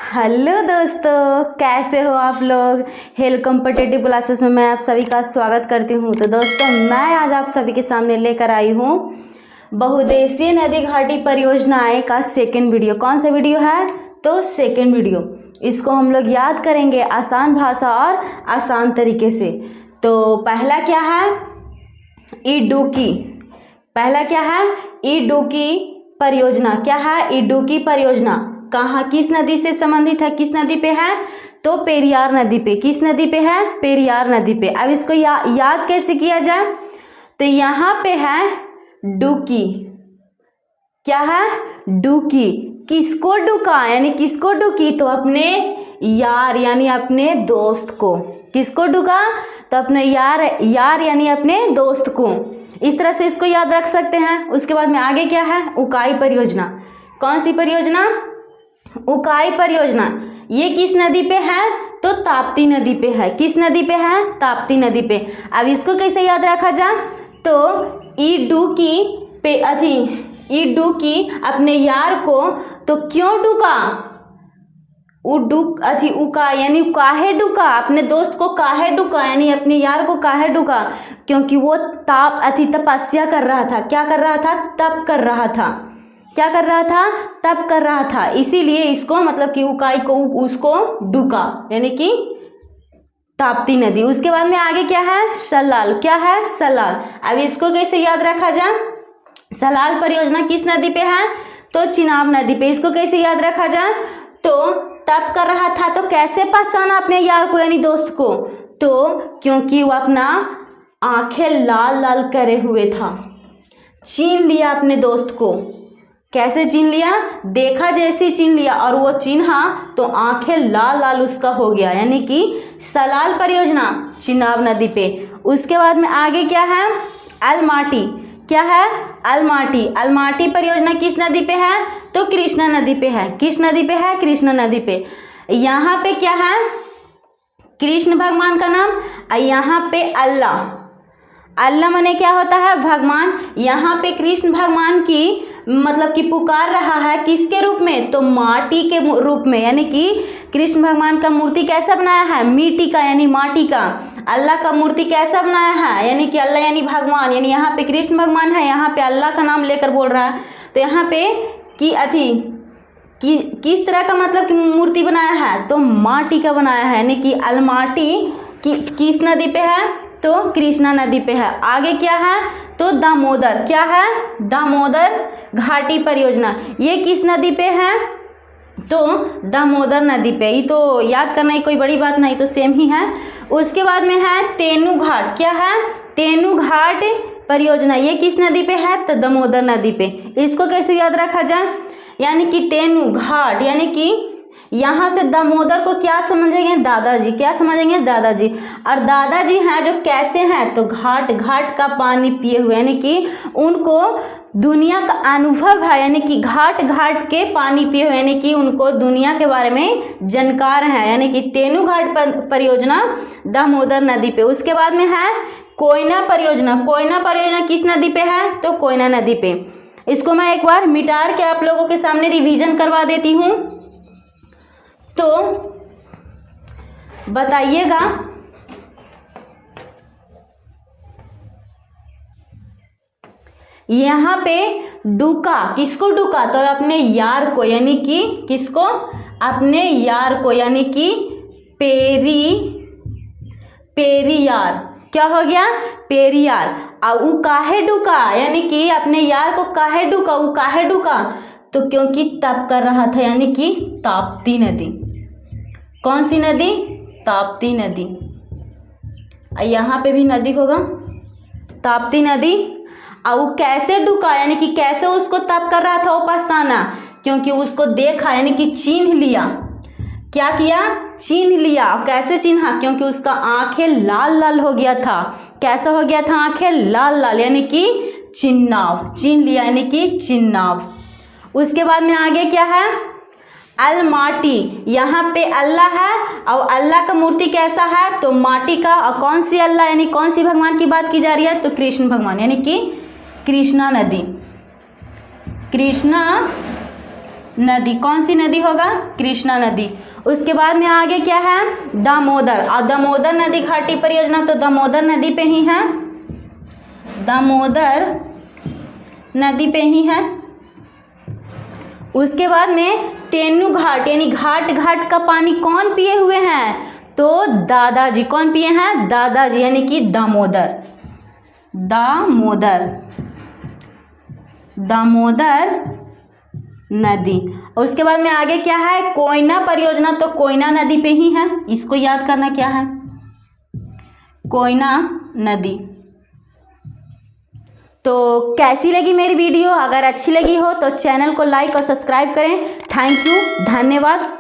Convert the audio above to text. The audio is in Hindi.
हेलो दोस्तों, कैसे हो आप लोग। हेल कॉम्पिटिटिव क्लासेस में मैं आप सभी का स्वागत करती हूँ। तो दोस्तों, मैं आज आप सभी के सामने लेकर आई हूँ बहुउद्देशीय नदी घाटी परियोजनाएं का सेकंड वीडियो। कौन सा वीडियो है? तो सेकंड वीडियो। इसको हम लोग याद करेंगे आसान भाषा और आसान तरीके से। तो पहला क्या है? इडुक्की। पहला क्या है? इडुक्की परियोजना। क्या है? इडुक्की परियोजना। कहाँ, किस नदी से संबंधित है? किस नदी पे है? तो पेरियार नदी पे। किस नदी पे है? पेरियार नदी पे। अब इसको याद कैसे किया जाए? तो यहाँ पे है डुकी। क्या है? डुकी। किसको डुका यानी किसको डुकी? तो अपने यार यानी अपने दोस्त को। किसको डुका? तो अपने यार यानी अपने दोस्त को। इस तरह से इसको याद रख सकते हैं। उसके बाद में आगे क्या है? उकाई परियोजना। कौन सी परियोजना? उकाई परियोजना। ये किस नदी पे है? तो ताप्ती नदी पे है। किस नदी पे है? ताप्ती नदी पे। अब इसको कैसे याद रखा जाए? तो इडुक्की अपने यार को तो क्यों डुका? उका यानी काहे डुका? अपने दोस्त को काहे डुका यानी अपने यार को काहे डुका? क्योंकि वो तपस्या कर रहा था। क्या कर रहा था? तप कर रहा था। क्या कर रहा था? तप कर रहा था। इसीलिए इसको मतलब कि उकाई को उसको डुका यानी कि ताप्ती नदी। उसके बाद में आगे क्या है? सलाल। क्या है? सलाल। अब इसको कैसे याद रखा जाए? सलाल परियोजना किस नदी पे है? तो चिनाब नदी पे। इसको कैसे याद रखा जाए? तो तप कर रहा था तो कैसे पहचाना अपने यार को यानी दोस्त को? तो क्योंकि वो अपना आंखें लाल लाल करे हुए था। छीन लिया अपने दोस्त को। कैसे छीन लिया? देखा जैसे छीन लिया और वो चिन्हा तो आंखें लाल लाल उसका हो गया यानी कि सलाल परियोजना चिनाब नदी पे। उसके बाद में आगे क्या है? अलमाटी। क्या है? अलमाटी। अलमाटी परियोजना किस नदी पे है? तो कृष्णा नदी पे है। किस नदी पे है? कृष्णा नदी पे। यहाँ पे क्या है? कृष्ण भगवान का नाम। यहाँ पे अल्लाह। अल्लाह माने क्या होता है? भगवान। यहाँ पे कृष्ण भगवान की मतलब कि पुकार रहा है किसके रूप में? तो माटी के रूप में। यानी कि कृष्ण भगवान का मूर्ति कैसा बनाया है? मिट्टी का यानी माटी का। अल्लाह का मूर्ति कैसा बनाया है? यानी कि अल्लाह यानी भगवान। यानी यहाँ पे कृष्ण भगवान है, यहाँ पे अल्लाह का नाम लेकर बोल रहा है। तो यहाँ पे किस तरह का मतलब कि मूर्ति बनाया है? तो माटी का बनाया है। यानी कि अलमाटी किस नदी पे है? तो कृष्णा नदी पे है। आगे क्या है? तो दामोदर। क्या है? दामोदर घाटी परियोजना। ये किस नदी पे है? तो दामोदर नदी पे। ये तो याद करना ही कोई बड़ी बात नहीं, तो सेम ही है। उसके बाद में है तेनू घाट। क्या है? तेनू घाट परियोजना। ये किस नदी पे है? तो दामोदर नदी पे। इसको कैसे याद रखा जाए? यानी कि तेनू घाट यानी कि यहाँ से दामोदर को क्या समझेंगे? दादाजी। क्या समझेंगे? दादाजी। और दादाजी हैं जो कैसे हैं? तो घाट घाट का पानी पिए हुए यानी कि उनको दुनिया का अनुभव है। यानी कि घाट घाट के पानी पिए हुए यानी कि उनको दुनिया के बारे में जानकार है। यानी कि तेनू घाट परियोजना दामोदर नदी पे। उसके बाद में है कोयना परियोजना। कोयना परियोजना किस नदी पे है? तो कोयना नदी पे। इसको मैं एक बार मिटार के आप लोगों के सामने रिवीजन करवा देती हूँ, तो बताइएगा। यहाँ पे डुका। किसको डुका? तो अपने यार को। यानी कि किसको? अपने यार को यानी कि पेरियार। क्या हो गया? पेरियार। और उ काहे डुका? यानी कि अपने यार को काहे डुका? उ काहे डुका? तो क्योंकि तप कर रहा था यानी कि ताप्ती नदी। कौन सी नदी? ताप्ती नदी। यहाँ पे भी नदी होगा ताप्ती नदी। और वो कैसे डुका? यानी कि कैसे उसको तप कर रहा था वो पहचाना? क्योंकि उसको देखा यानी कि चिन्ह लिया। क्या किया? चिन्ह लिया। और कैसे चिन्हा? क्योंकि उसका आंखें लाल लाल हो गया था। कैसा हो गया था? आंखें लाल लाल यानी कि चिन्नाव। चिन्ह लिया यानी कि चिन्नाव। उसके बाद में आगे क्या है? अलमाटी। यहाँ पे अल्लाह है और अल्लाह का मूर्ति कैसा है? तो माटी का। और कौन सी अल्लाह यानी कौन सी भगवान की बात की जा रही है? तो कृष्ण भगवान यानी कि कृष्णा नदी। कृष्णा नदी, कौन सी नदी होगा? कृष्णा नदी। उसके बाद में आगे क्या है? दामोदर, और दामोदर नदी घाटी परियोजना तो दामोदर नदी पे ही है, दामोदर नदी पे ही है। उसके बाद में तेनू घाट, यानी घाट घाट का पानी कौन पिए हुए हैं? तो दादाजी। कौन पिए हैं? दादाजी, यानी कि दामोदर, दामोदर, दामोदर नदी। उसके बाद में आगे क्या है? कोयना परियोजना तो कोयना नदी पे ही है, इसको याद करना क्या है? कोयना नदी। तो कैसी लगी मेरी वीडियो? अगर अच्छी लगी हो तो चैनल को लाइक और सब्सक्राइब करें। थैंक यू, धन्यवाद।